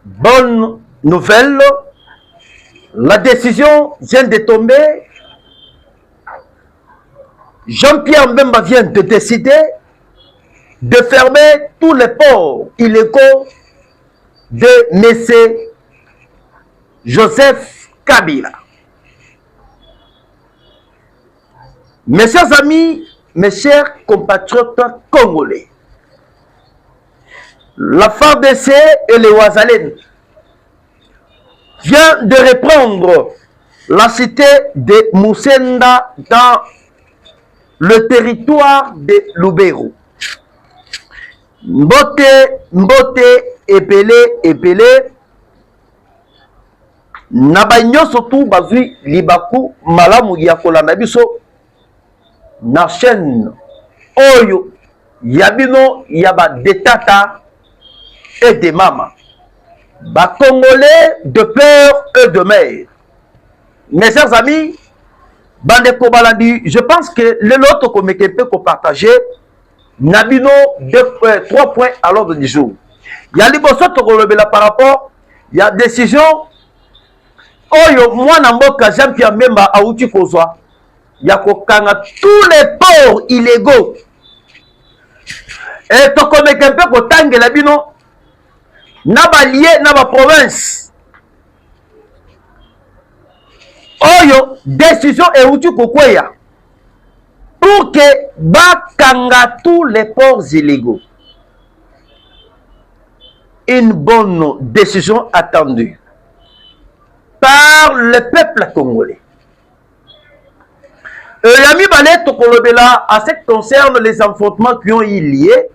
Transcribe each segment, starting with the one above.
Bonne nouvelle, la décision vient de tomber. Jean-Pierre Mbemba vient de décider de fermer tous les ports illégaux de M. Joseph Kabila. Mes chers amis, mes chers compatriotes congolais, la FARDC et les Ouazalènes vient de reprendre la cité de Moussenda dans le territoire de Lubero. Mbote, epele, Nabanyo surtout bazui libaku malamu ya kolanda biso na chaîne oyo yabino yaba detata et de mama. Ba Congolais de peur et de mère. Mes chers amis, Bandeko Balandi, je pense que le lot qu'on peut partager, Nabino 3 points à l'ordre du jour. Il y a l'important par rapport, il y a décision. Oyo, moi, Namboka, Jean-Pierre Mbemba, Aouti Kozwa, il y a tous les ports illégaux. Et to comme un peu pour tanguer la bino, naba lié, naba province. Oyo, décision et outil kokwea. Pour que bakanga tous les ports illégaux. Une bonne décision attendue par le peuple congolais. Yami Balé Tokolobela, à ce qui concerne les affrontements qui ont eu lieu,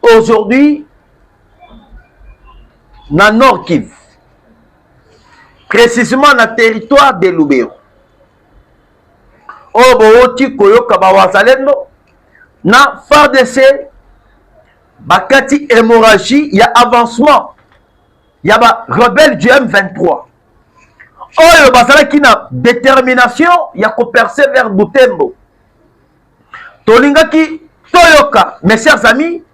aujourd'hui, dans le Nord Kivu, précisément dans le territoire de Lubero. Obooti Koyoka Bawazalendo, na FARDC, Bakati hémorragie, il y a avancement. Il y a rebelle du M23. Oh, basala qui na détermination, il y a qu'on percer vers Butembo. Tolinga qui Toyoka, mes chers amis,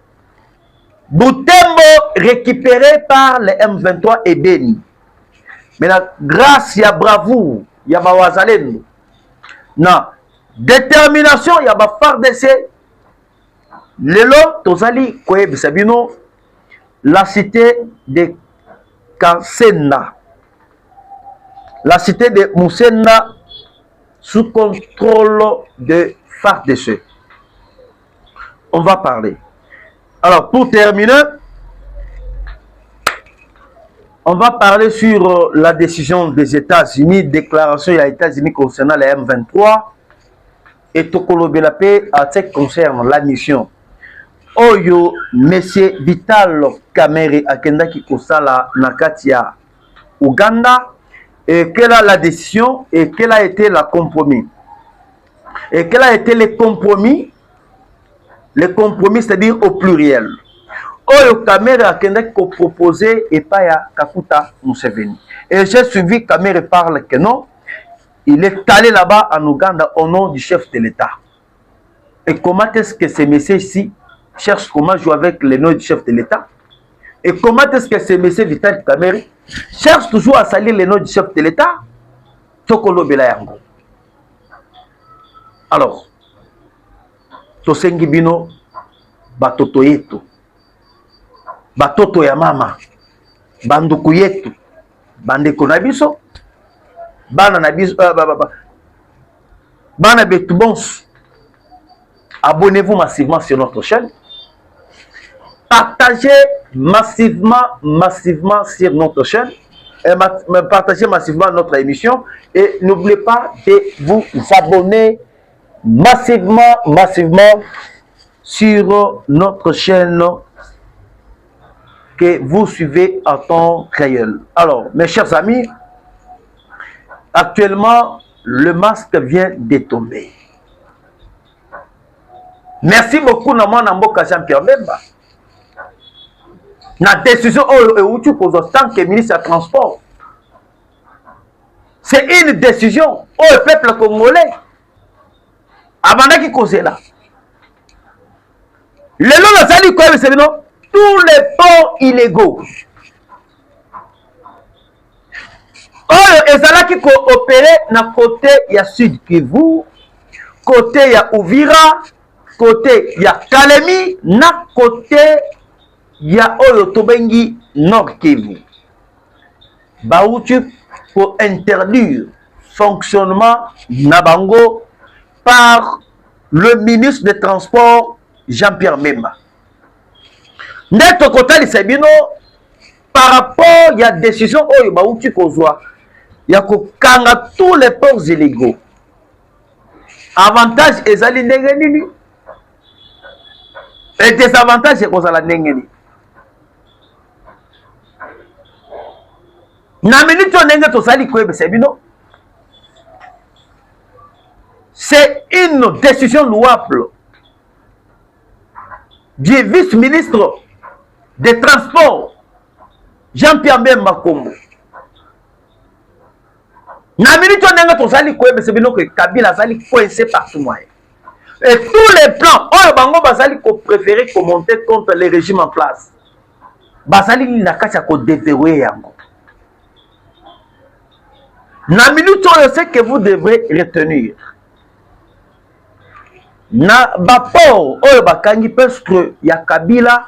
Butembo récupéré par le M23 et béni. Mais la grâce, il y a bravoure, il y a Bawazalendo. Non, détermination, il y a FARDC. Lelo, Tozali, Koyeb Sabino, la cité de Kansena. La cité de Moussenda sous contrôle de FARDC. On va parler. Alors, pour terminer, on va parler sur la décision des États-Unis, déclaration des États-Unis concernant les M23 et Tokolo Belapé à ce qui concerne la mission. Oyo, Monsieur Vital Kamerhe Akenda qui kosala Nakatia Ouganda. Et quelle a la décision et quel a été le compromis. Et quel a été le compromis? Le compromis, c'est-à-dire au pluriel. Oyo Kamerhe Akenda qui proposé et pas ya Kakuta Museveni. Et j'ai suivi Kamerhe parle que non, il est allé là-bas en Ouganda au nom du chef de l'État. Et comment est-ce que ces messieurs-ci cherchent comment jouer avec le nom du chef de l'État? Et comment est-ce que ces messieurs Vital Kamerhe cherchent toujours à salir le nom du chef de l'État? Tokolo Belayango. Alors, Tosengi Bino, Batoto Yetu, Batoto ya mama, Banduku Yetu, Bandeko Nabiso, Bana Nabiso, Bana Betubons. Abonnez-vous massivement sur notre chaîne. Partagez massivement sur notre chaîne. Et partagez massivement notre émission. Et n'oubliez pas de vous abonner massivement sur notre chaîne que vous suivez en temps réel. Alors, mes chers amis, actuellement, le masque vient de tomber. Merci beaucoup, Namboka Jean-Pierre Mbemba. La décision en tant que ministre des Transports. C'est une décision au peuple congolais. Avant qui cause là. Le long de ça, c'est non. tous les ports illégaux. Oyo ezalaki coopérer na côté ya Sud Kivu, côté ya Uvira, côté ya Kalemi, na côté ya oyo tobengi Nord Kivu. Bauti pour interdire fonctionnement Nabango par le ministre des Transports Jean-Pierre Memba. Neto Kotali Sebino par rapport à la décision oyo bauti kozwa ya kokanga tous les ports illégaux. Avantage ezali ndenge nini et désavantage ekozala ndenge nini. Na minute ndenge tosali koyeba Sebino, c'est une décision louable du vice-ministre des Transports Jean-Pierre Memba Kombo. Na minute ndenge tosali koyeba Sebino que Kabila azali coincé partout moyen. Et tous les plans, oyo bango bazali ko préférer commenter contre les régimes en place. Bazali na kati ya ko déverrouiller yango. Na minute oyo c'est que vous devrez retenir. Na baport oyo bakangi presque ya Kabila,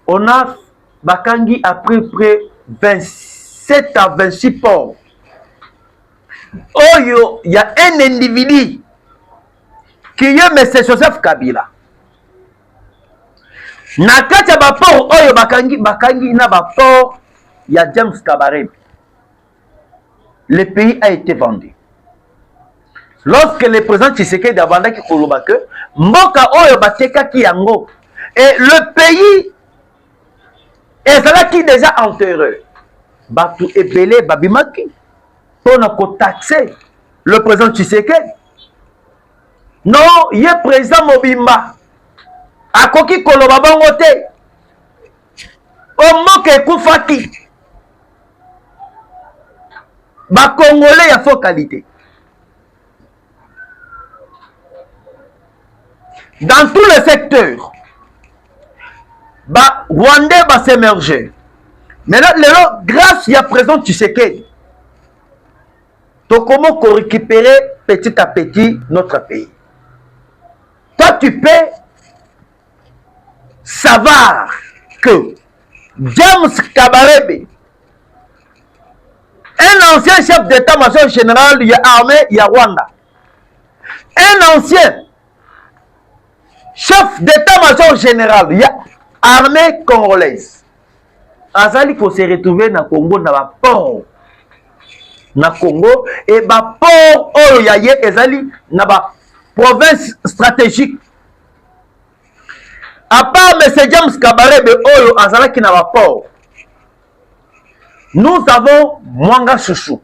on a bakangi à peu près 27 à 26 ports. Oyo, il y a un individu qui est M. Joseph Kabila. Na kati ya baport oyo bakangi na baport ya James Kabarebe. Le pays a été vendu. Lorsque le président Tshisekedi a vendu ki koloba que mboka oyo bateka ki yango et le pays ezalaki déjà enterré. Batu ebele babimaki pour ne taxer le président Tshisekedi. Non, il y a président Mobimba. Akoki koloba bango te. Omoke kufaki. Ba Congolais ya faux qualité. Dans tous les secteurs, ba Rwandais va s'émerger. Maintenant, grâce à président Tshisekedi, comment récupérer petit à petit notre pays. Toi, tu peux savoir que James Kabarebe, un ancien chef d'état-major général, il y a armée, il y a Rwanda. Un ancien chef d'état-major général, il y a armée congolaise. Azali ko se retrouver na Congo na ba port. Na Congo et ba port oyo ya ye ezali na ba province stratégique. À part M. James Kabarebe oyo azalaki na ba port. Nous avons Mwanga Chouchou.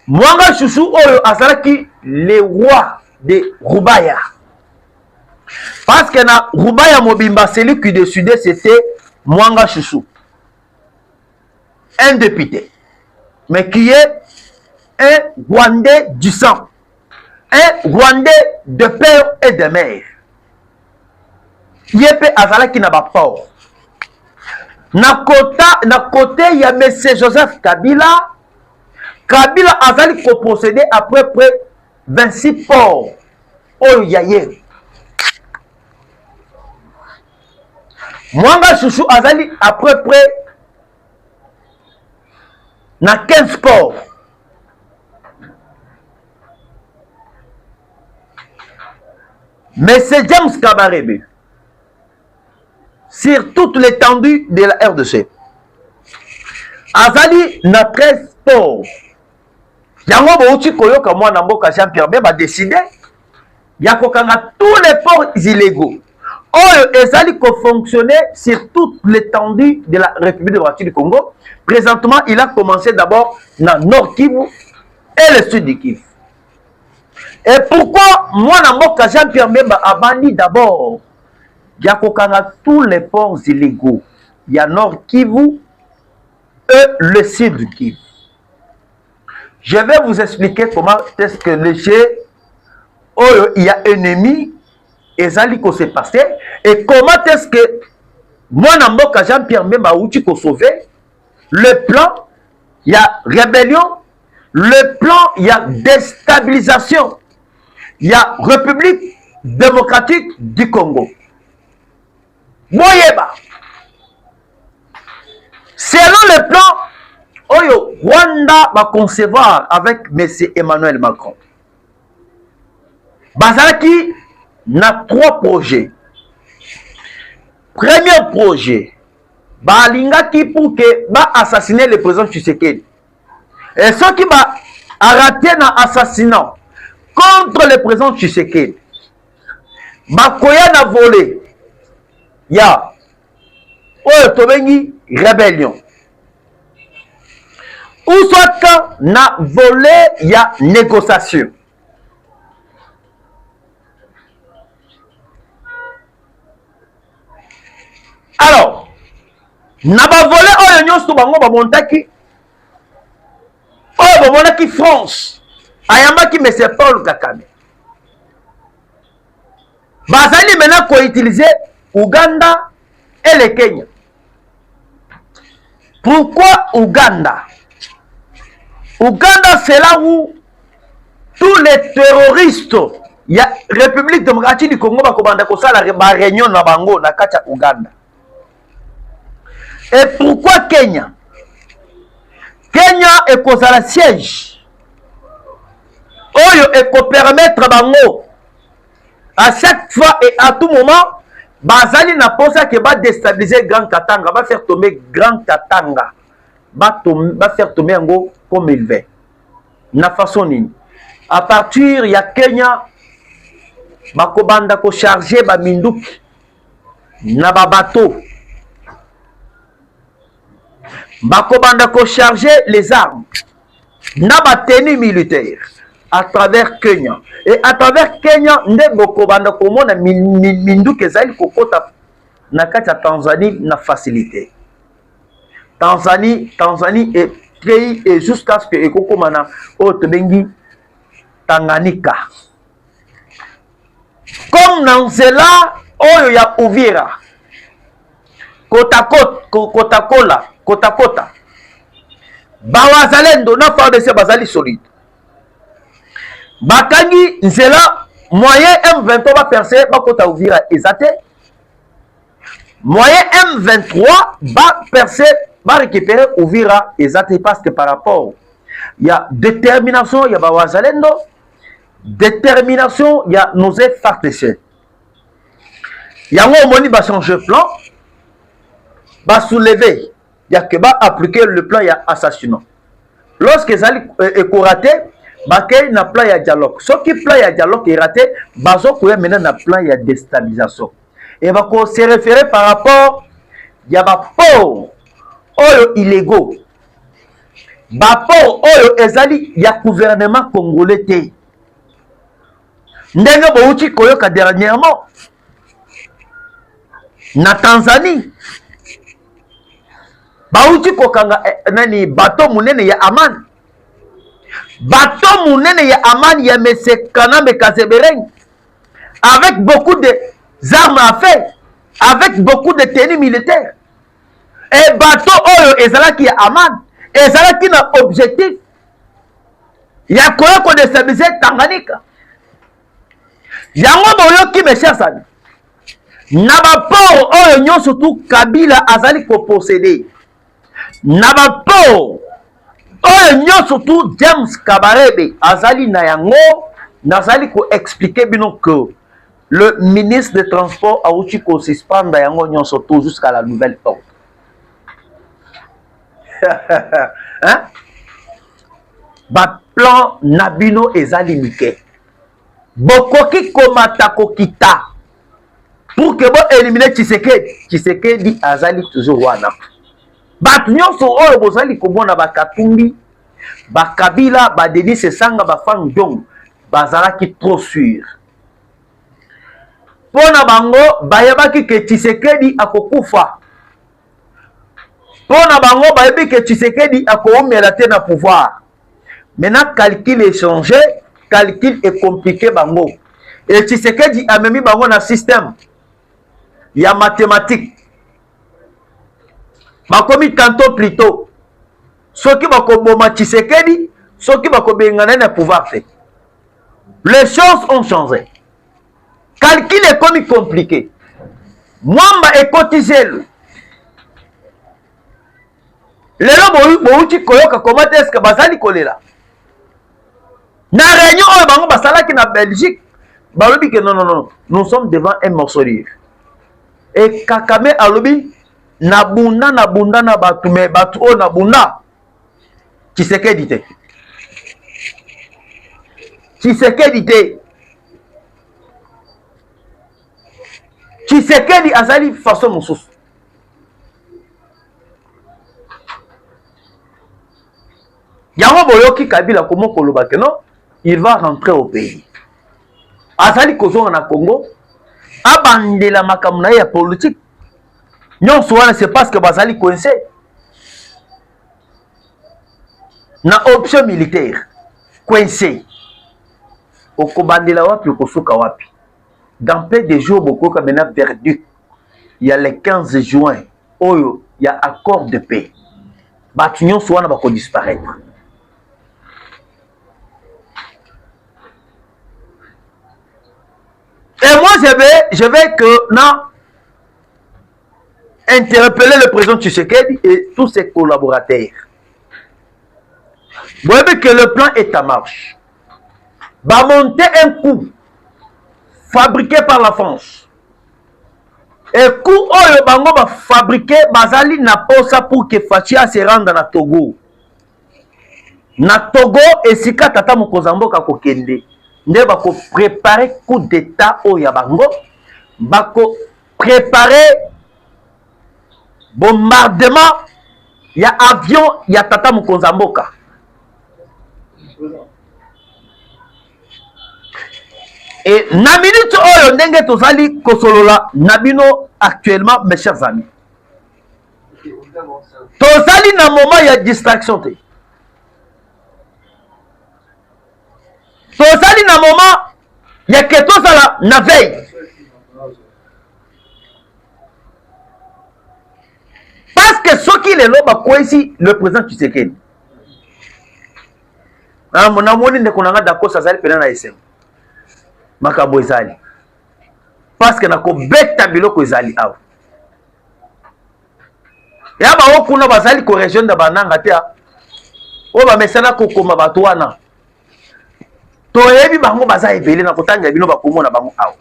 Mwanga Chouchou oyo azalaki le roi de Rubaya. Parce que na Rubaya Mobimba, celui qui décidait c'était Mwanga Chouchou. Un député. Mais qui est un Rwandais du sang. Un Rwandais de père et de mère. Yépe azalaki na ba port. Na côté, il y a M. Joseph Kabila. Kabila azali ko posséder à peu près 26 ports. Oh, yaye. Mwanga Chouchou azali à peu près na 15 ports. Mais c'est James Kabarebe. Sur toute l'étendue de la RDC. Azali na 13 ports. Yango bouti koyoka mwana mboka Jean-Pierre Memba décidé ya kokanga tous les ports illégaux. Oyo ezali ko fonctionner sur toute l'étendue de la République démocratique du Congo. Présentement, il a commencé d'abord dans Nord Kivu et le Sud du Kivu. Et pourquoi mwana mboka Jean-Pierre Memba a banni d'abord ya kokanga tous les ports illégaux. Il y a Nord Kivu et le Sud Kivu. Je vais vous expliquer comment est-ce que le G, il y a ennemi ezali ko se passer et comment est-ce que moi Namboka Jean-Pierre Mbemba outi ko sauver le plan, il y a rébellion, le plan, il y a déstabilisation, il y a République démocratique du Congo. Moyeba. Selon le plan, Oyo, Rwanda va concevoir avec M. Emmanuel Macron. Bazalaki n'a 3 projets. Premier projet, Balingaki pour que va assassiner le président Tshisekedi. Et ceux qui va arrêter un assassinat contre le président Tshisekedi, Bakoya na volé. Ya Oyo Tobengi rébellion. Ou soit na volé, il y a négociation. Alors, na ba volé oyo nyonso bango ba montaki. Oyo ba montaki France. Ayambaki M. Paul Kagame. Bazali maintenant ko utiliser Ouganda et le Kenya. Pourquoi Ouganda? Ouganda, c'est là où tous les terroristes, il y a République démocratique du Congo, la réunion na bango na kacha Ouganda. Et pourquoi Kenya? Kenya est cause à la siège. Oyo est pour permettre bango à chaque fois et à tout moment, Bazali n'a pas ça que va déstabiliser Grand Katanga, va faire tomber Grand Katanga, va faire tomber un go comme il veut. Na façon nini. À partir il y a Kenya, bakobanda ko charger ba minduki na ba bateau. Bakobanda ko charger les armes na ba tenue militaire à travers Kenya. Et à travers Kenya, nde bokobanda komona minduki ezali kokota na kati ya Tanzanie na facilité. Tanzanie est pays et jusqu'à ce que ekokomana otobengi Tanganyika. Comme dans cela, oyo ya Uvira, Kota. Bawazalendo na FARDC bazali solide. Bakangi nzela moyen M23 va percer bakota Uvira ezate. Moyen M23 va percer, va récupérer Uvira ezate parce que par rapport il y a détermination, il y a Bawazalendo, détermination, il y a nos FARDC. Il y a un moni va changer plan, va soulever, il y a que va appliquer le plan, il y a assassinat. Lorsque Zali est raté, il y a plan, il y a dialogue. Ce qui plan, il y a dialogue est raté, il y a maintenant un plan, il y a déstabilisation. Et va se référer par rapport, il y a des pauvres, illégaux. Bapo oyo ezali ya gouvernement congolais te. Ndenge bouti koyoka dernièrement na Tanzanie. Bauti kokanga nani bateau munene ya Amani. Bateau munene ya Amani ya Mese Kanambe Kazebereng avec beaucoup de armes à feu, avec beaucoup de tenues militaires. Et bateau oyo ezalaki ya Amani. Et ça qui n'a objectif. Il y a quoi qu'on déstabilise Tanganyika. Il y a un qui me cherche. Nabapor, oh, yon surtout Kabila Azali ko posséder. Nabapor, oh, yon surtout James Kabarebe Azali Nayango, Nazali ko expliquer bien que le ministre des Transports a aussi ko suspendre Yango yon surtout jusqu'à la nouvelle ordre. Hein? Ba plan Nabino ezali mike. Bokoki komata kokita. Pour que bo éliminer Tshisekedi azali toujours wana. Bat nyonso oyo bozali komona bakatumbi, bakabila, ba Denis Sanga, ba Fang Dong, bazalaki trop sûr. Pona bango bayabaki ke Tshisekedi akokufa. Pona bango bayebi que Tshisekedi a koomela te na pouvoir. Maintenant calcul est changé, calcul est compliqué bango. Et Tshisekedi a même mis un système. Il y a mathématiques. Bakomi tantôt plus tôt. Ceux qui vont Tshisekedi, ceux qui vont le pouvoir fait. Les choses ont changé. Calcul est comme compliqué. Moi, je suis cotisé. Les gens qui ont comment est-ce que Bazali kolela. Na réunion au Basala qui na Belgique, balobi que non, nous sommes devant un morceau de livre. Et Kakame alobi na bunda na batu me batu o na bunda. Tshisekedi te. Tshisekedi te. Tshisekedi azali façon mosusu. Yango boyoki Kabila komo koloba que non, il va rentrer au pays. Azali kozonga na Congo, abandela makambo na ya politique. Nyonso wana c'est parce que bazali coincé. Na option militaire, coincé. Okobandela wapi okosuka wapi. Dans peu de jours, beaucoup comme maintenant perdu. Il y a le 15 juin, il y a accord de paix. Batunion soit va disparaître. Et moi, je vais que interpeller le président Tshisekedi et tous ses collaborateurs. Vous voyez que le plan est en marche. Va monter un coup fabriqué par la France. Et coup oyo bango va fabriquer bazali na posa pour que Fachia se rende na Togo. Na Togo esika tata mokozamboka kokende. Nde bako préparer coup d'état oyo bango, bako préparer bombardement ya avion ya tata mokozamboka. Et na minute oyo ndenge tozali kosolola nabino actuellement mes chers amis. Tozali na moment ya distraction te. Tozali na moment ya ke tozala na veille. Parce que ce qui est là quoi ici le président Tshisekedi. Ah mon amoni ne konanga dako sazali pena na SM. Makabo ezali parce que nako beta biloko ezali awa ya ba okuna bazali ko région da bananga te o ba mesana ko koma bato wana to yebi bango baza ebele na kotanga bino bakomo na bango awa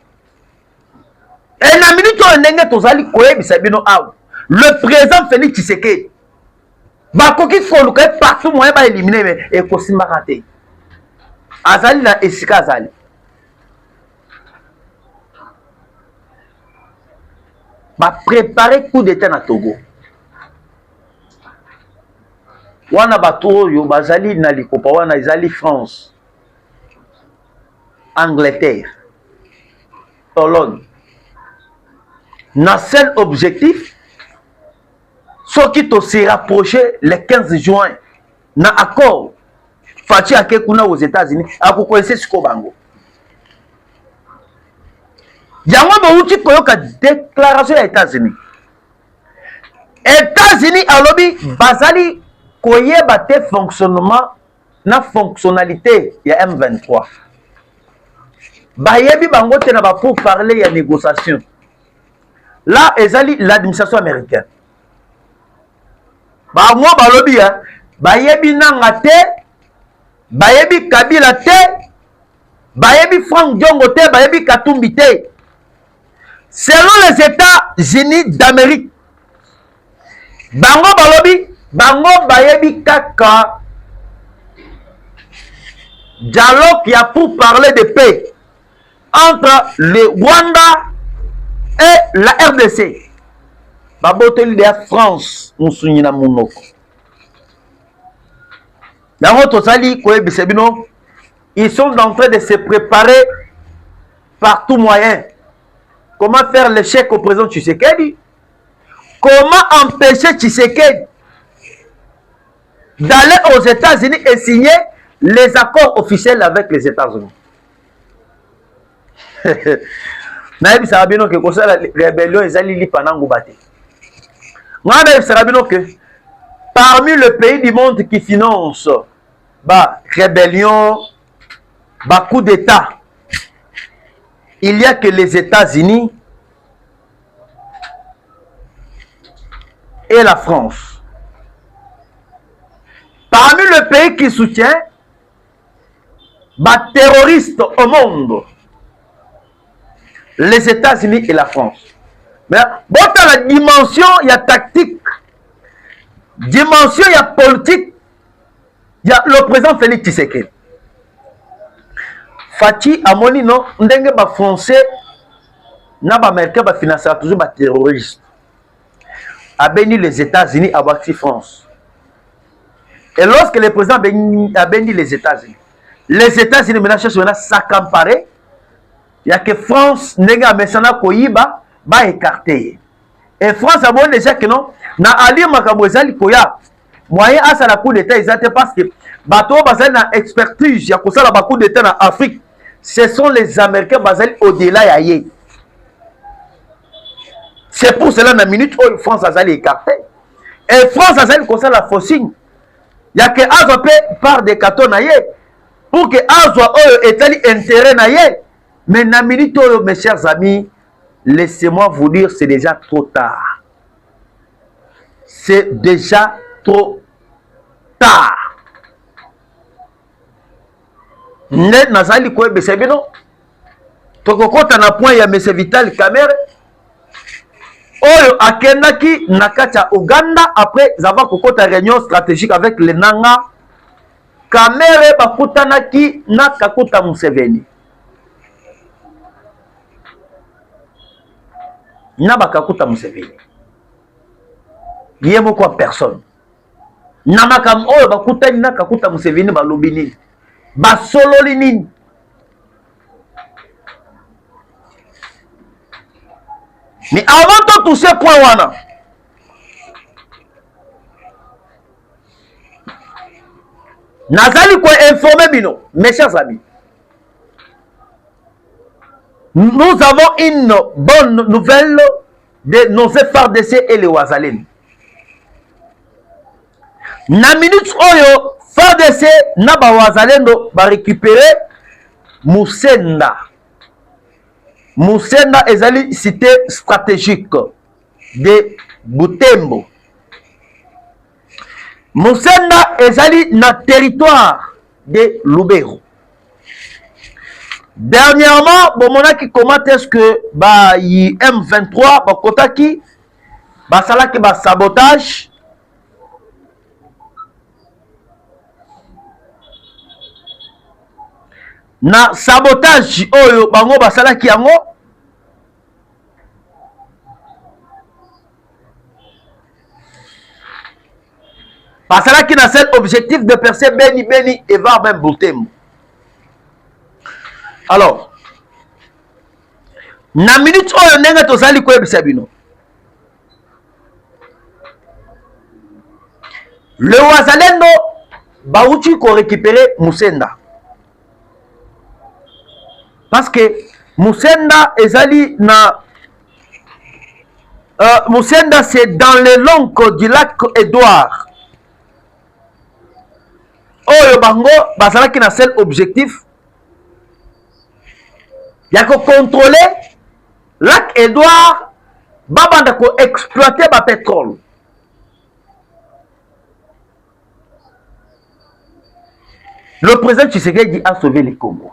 et na minute o ndenge tozali ko yebisa bino awa le président Félix Tshisekedi bakoki koluka partout moyen ba éliminer mais e kosimaka te azali na esika azali. Va préparer coup d'état na Togo. Wana bato yo bazali na likopa wana izali France, Angleterre, Pologne. Na seul objectif, ce qui te s'est rapproché le 15 juin, na accord, Fachi Akekuna aux États-Unis, à vous connaissez ce qu'on bango. Yango bauti koyoka déclaration ya États-Unis. États-Unis alobi bazali koyeba te fonctionnement na fonctionnalité ya M23. Bayebi bango te na ba pour parler ya négociation. Là ezali l'administration américaine. Bango balobi ya bayebi nanga te, bayebi Kabila te, bayebi Frank Diongo te, bayebi Katumbi te. Selon les États-Unis d'Amérique, bango balobi, bango bayebi kaka dialogue qui a pour parler de paix entre le Rwanda et la RDC. Baboteli de France, musunyi na munoko. Yango tosali koyebi sebino, ils sont en train de se préparer par tout moyen. Comment faire l'échec au président Tshisekedi? Comment empêcher Tshisekedi d'aller aux États-Unis et signer les accords officiels avec les États-Unis? nayebi sarabino ke kosala rébellion ezali lipa nango bate ngana yebi sarabino que parmi le pays du monde qui finance ba rébellion ba coup d'état, il y a que les États-Unis et la France. Parmi le pays qui soutient les terroristes au monde, les États-Unis et la France. Mais bon, dans la dimension, il y a tactique, dimension, il y a politique, il y a le président Félix Tshisekedi. Fati Amoni non, ndenge ba français na ba américain ba financer toujours ba terroristes. A béni les États-Unis à Baxi France. Et lorsque le président a béni les États-Unis maintenant cherchent maintenant s'accaparer. Il y a que France nega mesana koyiba ba écarté. Et France a bon déjà que non na ali makambo ezali koya moyen asa la coup d'état exact parce que bateau basal na expertise ya kosala ba coup d'état na Afrique. Ce sont les Américains basal au-delà ya yé. C'est pour cela, dans la minute où France a écarté. Et France a écarté la faucine. Il y a que Azo par des cartons pour que Azo ait intérêt. Mais dans la minute où, mes chers amis, laissez-moi vous dire, c'est déjà trop tard. C'est déjà trop tard. Net Nazali Koué Bessebino. Tokokota na point ya Mese Vital Kamere. Oyo akendaki nakacha Uganda après avoir kokota réunion stratégique avec les Nanga. Kamere bakutanaki na Kakuta Museveni. Na bakakuta Museveni. Yemo kwa personne. Na makam oyo bakutani na Kakuta Museveni balobini. Basololi nini. Mais avant de toucher point wana, nazali quoi informer bino, mes chers amis. Nous avons une bonne nouvelle de nos FARDC et les Ouazalènes. Na minute oyo FARDC na ba Ouazalendo ba récupérer Musenda. Musenda ezali cité stratégique de Butembo. Musenda ezali na territoire de Lubero. Dernièrement, bomonaki comment est-ce que ba M23 ba kotaki ba salaki ba sabotage na sabotage oyo bango basalaki yango basalaki na seul objectif de percer Beni et voir même Butembo. Alors na minute oyo ndenge tozali koyebisa bino le Ouazalendo bauti ko récupérer Musenda. Parce que Musenda ezali na Musenda c'est dans les longues du lac Édouard. Oyo bango bazalaki na seul objectif ya ko contrôler lac Édouard babanda ko exploiter ba pétrole. Le président Tshisekedi a sauvé les Congo.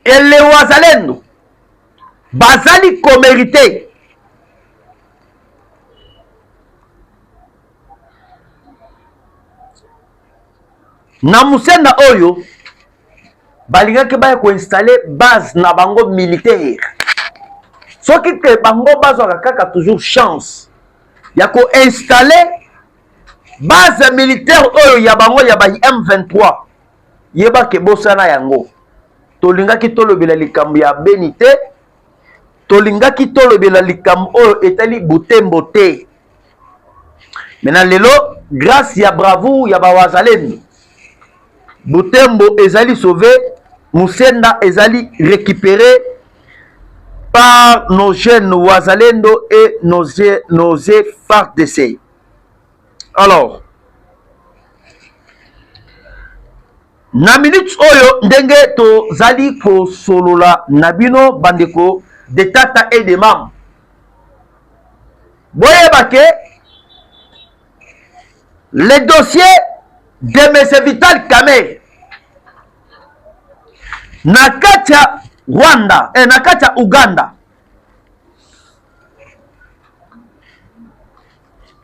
Et les Ouazalendo bazali ko mérité na Musenda oyo balingaki baya ko installer base na bango militaire. Soki ke bango bazwaka kaka toujours chance ya ko installer base militaire oyo ya bango ya ba M23 yeba ke bosana yango. Tolingaki tolobela likambo ya Beni te, tolingaki tolobela likambo oyo etali Butembo te. Maintenant lelo grâce ya bravoure ya ba Ouazalendo Butembo ezali sauvé Musenda ezali récupéré par nos jeunes Wazalendo et nos FARDC. Alors, na minute oyo ndenge to zali ko solola nabino bandeko de tata et de mam. Boyebake le dossier de M. Vital Kamerhe Nakacha Rwanda et Nakacha Uganda.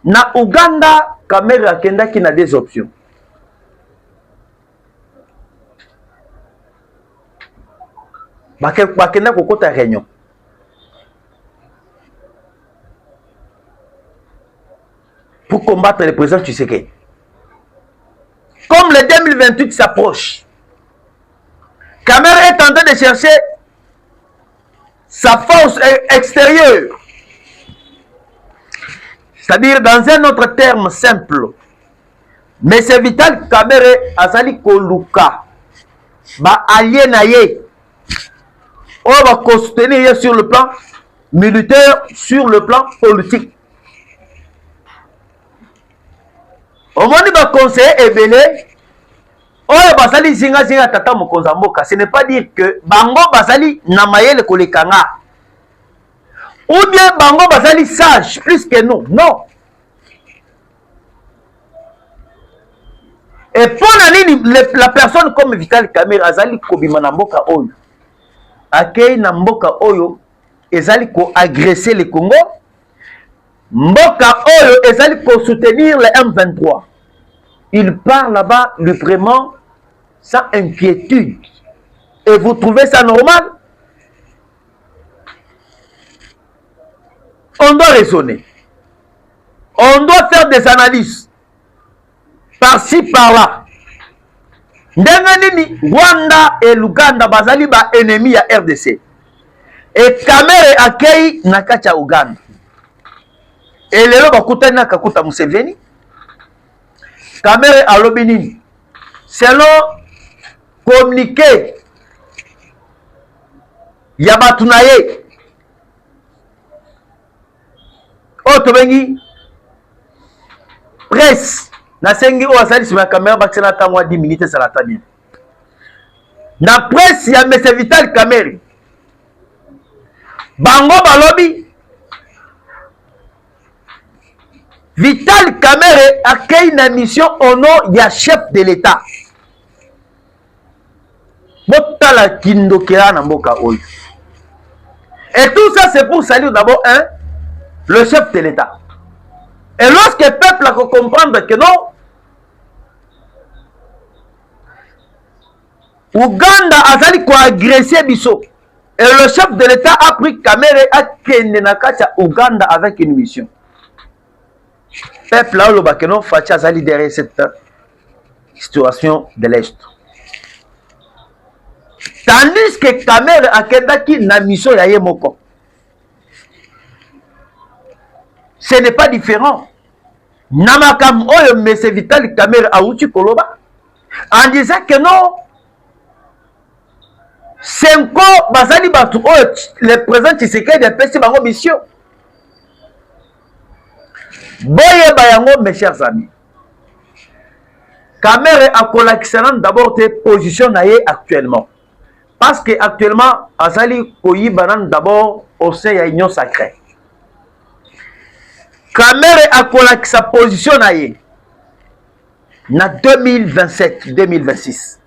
Na Uganda, Kamerhe akendaki na des options. Bakenda kokota réunion. Pour combattre le président Tshisekedi. Comme le 2028 s'approche, Kamerhe est en train de chercher sa force extérieure. C'est-à-dire, dans un autre terme simple, mais c'est Vital Kamerhe azali koluka ba allié na ye. On va soutenir sur le plan militaire, sur le plan politique. Au moins, il va conseiller Ebele. Oyo basali zinga zinga tata mokonza mboka. Ce n'est pas dire que bango basali na mayele kolekanga. Ou bien bango basali sage plus que nous. Non. Et pour la personne comme Vital Kamerhe azali kobima na mboka oyo. Akei na mboka oyo ezali ko agresser le Congo. Mboka oyo ezali ko soutenir le M23. Il part là-bas librement, sans inquiétude. Et vous trouvez ça normal? On doit raisonner. On doit faire des analyses. Par-ci, par-là. Ndenganini, Rwanda et l'Ouganda bazali ba ennemi ya RDC. Et Kamerhe akei nakacha Uganda. Et lelo bakutani na kakuta Museveni. Kamerhe alobi nini? Selon communiqué ya batu na ye oyo tobengi presse nasengi oyo asali nsima ya Kamerhe bakisana ntango ya 10 minutes ezala ata bien na presse ya M. Vital Kamerhe bango balobi Vital Kamerhe akei na mission au nom ya chef de l'État. Botala kindokera na mboka oyo. Et tout ça c'est pour saluer d'abord le chef de l'État. Et lorsque le peuple a comprendre que non, Ouganda azali ko agresser biso. Et le chef de l'État a pris Kamerhe à kende na kacha Ouganda avec une mission. Peuple là, le Bakeno Facha azali derrière cette situation de l'Est. Tandis que Kamerhe akendaki na mission ya yemoko. Ce n'est pas différent. Namakam oyo M. Vital Kamerhe auti koloba en disant que non, Senko bazali batu oyo le président Tshisekedi a pesi bango mission. Boye bayango, mes chers amis. Kamerhe a kolakisana d'abord tes positions actuellement. Parce que actuellement, azali koyi banan d'abord au sein de l'Union sacrée. Kamerhe a kolakisa position na 2027-2026.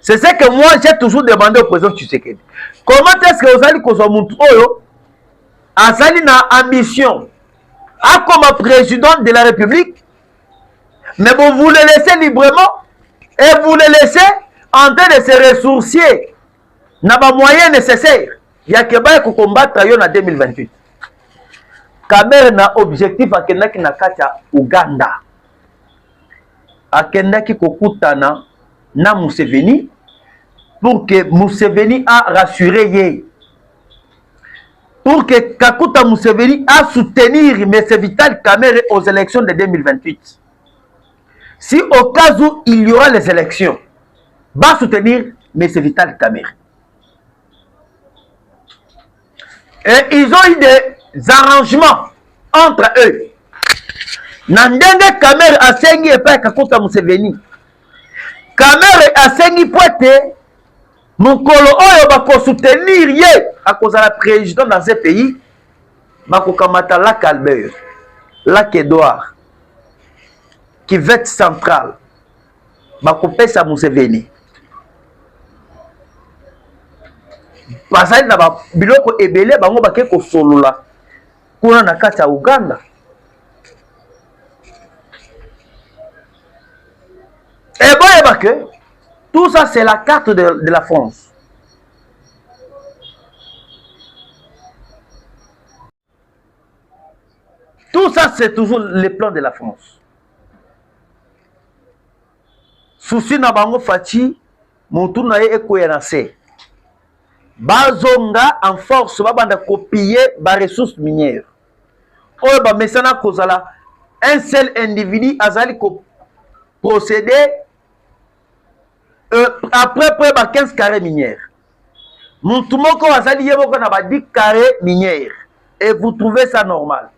C'est ce que moi j'ai toujours demandé au président Tshisekedi. Comment est-ce que vous allez kozwa muntu oyo azali na ambition comme président de la République, mais vous le laissez librement et vous le laissez en train de se ressourcier na ba moyens nécessaires. Il y a que pour combattre en 2028. Kamerhe na objectif akendaki na kacha Uganda. Akendaki kokutana na Museveni pour que Museveni a rassuré ye. Pour que Kakuta Museveni a soutenir M. Vital Kamerhe aux élections de 2028. Si au cas où il y aura les élections, va soutenir mais c'est Vital Kamerhe. Et ils ont eu des arrangements entre eux. Nandenge Kamerhe asengi epai Kakuta Museveni. Kamerhe asengi poete mokolo oyo bako soutenir ye akozala président dans ce pays bako kamata Lac Albert, Lac Edouard, Kivette Central bako pesa Museveni. Bazali na ba biloko ebele bango bake ko solola kuna na kati ya Uganda. Et bon, que tout ça c'est la carte de la France. Tout ça c'est toujours le plan de la France. Souci na bango fachi mutu na ye ekoya na se. Bazonga en force babanda copier ba ressources minières. Oyo ba mesana kozala un seul individu azali ko procéder après 15 carrés minières. Mutu moko azali ye moko na ba 10 carrés minières. Et vous trouvez ça normal?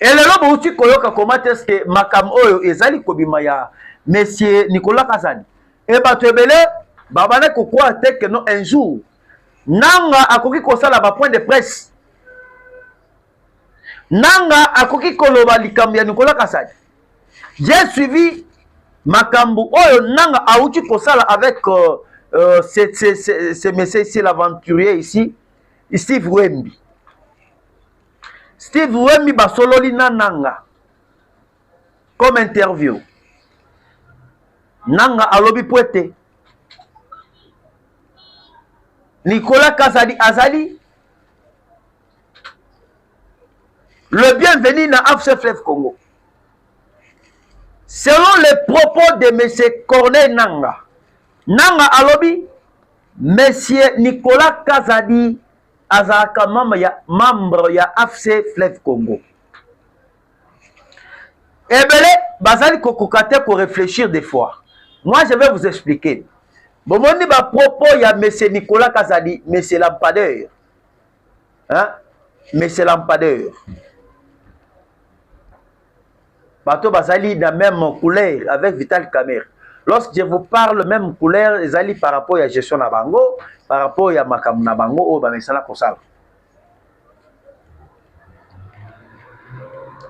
Et le lobo uti koyoka comment est-ce que makam oyo ezali kobima ya monsieur Nicolas Kazadi. Et bato ebele babane kokwa te que non un jour nanga akoki kosala ba point de presse. Nanga akoki koloba likambo ya Nicolas Kazadi. J'ai suivi makambu oyo nanga auti kosala avec ce monsieur ici, l'aventurier ici, Steve Wemby. Steve Wemby basololi na nanga comme interview. Nanga alobi poete Nicolas Kazadi azali le bienvenu na AFC Fleuve Congo. Selon les propos de M. Corneille Nanga, Nanga alobi, M. Nicolas Kazadi azalaka membre ya AFC Fleuve Congo. Ebele, bazali kokokate pour réfléchir des fois. Moi, je vais vous expliquer. Bon, on dit à propos, il y a M. Nicolas Kazadi, M. Lampadeur. Hein? M. Lampadeur. Bateau Bazali de la même couleur avec Vital Kamerhe. Lorsque je vous parle même couleur, les alliés par rapport à la gestion de Bango, par rapport à Makam Nabango, ou Bamesala Kosal.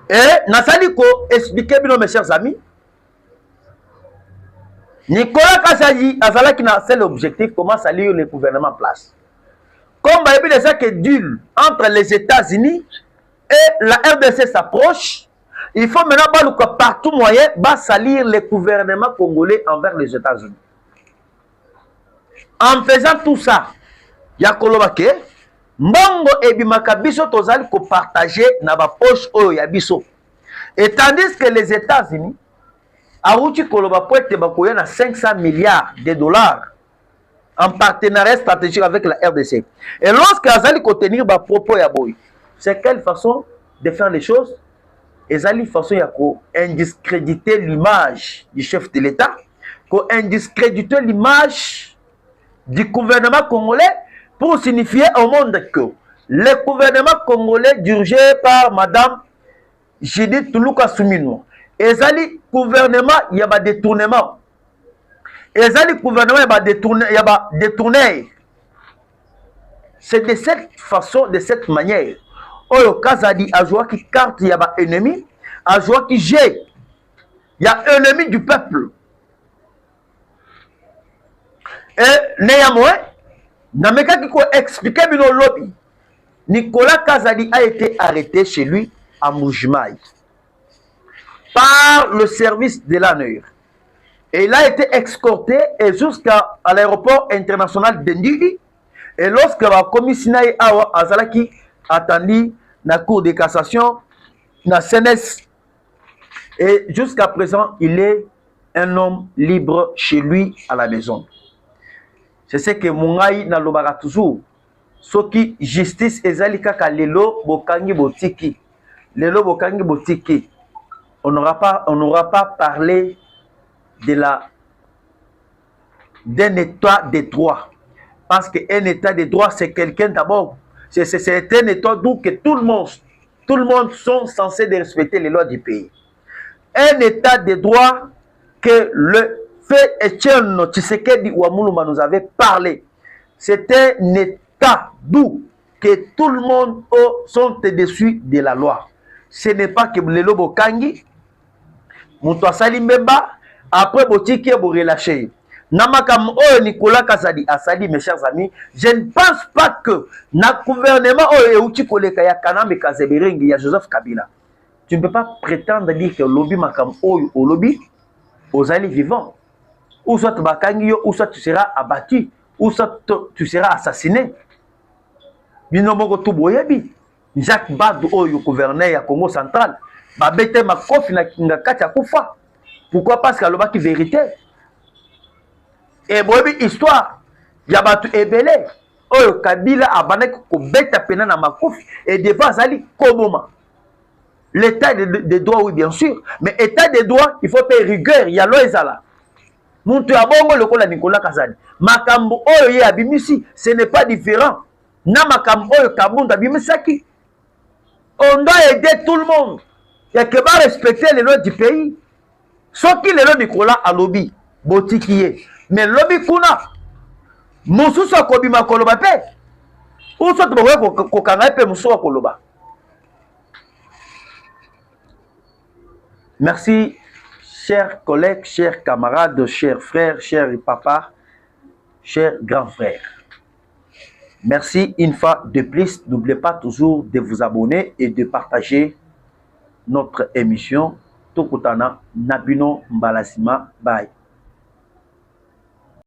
Et Nasali ko expliquer bien mes chers amis. Nicolas Kazadi Azala qui n'a seul objectif comment salir le gouvernement en place. Comme il y a des que deal entre les États-Unis et la RDC s'approche, il faut maintenant que partout moyen salir le gouvernement congolais envers les États-Unis. En faisant tout ça, il y a Kolobake, Mbongo et Bimakabiso tozali ko partager na ba poche oyo ya biso. Et tandis que les États-Unis Aouti Koloba poete bakoya na 500 milliards de dollars en partenariat stratégique avec la RDC. Et lorsque Azali ko tenir ba propos ya boy, c'est quelle façon de faire les choses? Ezali façon ya ko indiscréditer l'image du chef de l'État, ko indiscréditer l'image du gouvernement congolais pour signifier au monde que le gouvernement congolais dirigé par Madame Judith Toulouka Soumino, ezali gouvernement il y a pas détournement, ezali gouvernement il y a pas détourné. C'est de cette façon, de cette manière. Oyo Kazadi a joué qui carte, il y a ennemi, a joué qui j'ai. Il y a ennemi du peuple. Et néanmoins, Nameka qui peut expliquer bien lobby. Nicolas Kazadi a été arrêté chez lui à Moujmaï par le service de l'ANER. Et il a été escorté jusqu'à l'aéroport international d'Indidi. Et lorsque la commission Awa Azalaki attendu la cour de cassation, la CNS, et jusqu'à présent, il est un homme libre chez lui à la maison. C'est ce que Mungai na lobara toujours. Soki justice ezalika ka lelo bokangi botiki. Lelo bokangi botiki. On n'aura pas parlé de la d'un état de droit. Parce qu'un état de droit, c'est quelqu'un d'abord, c'est un état d'où que tout le monde sont censés de respecter les lois du pays. Un état de droit que le fait Etienne Tshisekedi Ouamouluma nous avait parlé. C'est un état d'où que tout le monde sont au-dessus de la loi. Ce n'est pas que le lobo kangi, Moutoua Salimbemba, après Botiki vous relâchez. Namakam Nicolas Kazadi Asadi, mes chers amis, je ne pense pas que na gouvernement Euti Koleka ya Kanambe Kazebering ya Joseph Kabila. Tu ne peux pas prétendre dire que le lobby makam au lobby aux alliés vivants. Ou soit Bakangi, ou soit tu seras abattu, ou soit tu seras assassiné. Binomoko Touboyebi, Jacques Bad, le gouverneur ya Congo central, Babete Makofi na Katia Koufa. Pourquoi? Parce qu'il y a une vérité. Et boyebi histoire, il y a batu ebele. Oyo Kabila a banek ko beta pena na Makofi et devant Zali Koboma. L'état de droit, oui, bien sûr. Mais état de droit, il faut payer rigueur. Il y a l'Oezala. Muntu abongo le kola Nicolas Kazadi. Makambo oyo ye abimisi, ce n'est pas différent. Na makambo oyo Kabunda abimisaki. On doit aider tout le monde. Il y a que va respecter les lois du pays. Sauf qu'il est là Nicolas à lobby. Botikiye. Mais lobby kuna. Mususa kobima koloba pe. Ou soit kokanga pe mususa koloba. Merci, chers collègues, chers camarades, chers frères, chers papas, chers grands frères. Merci une fois de plus. N'oubliez pas toujours de vous abonner et de partager notre émission. Tokutana Nabino Mbalasima. Bye.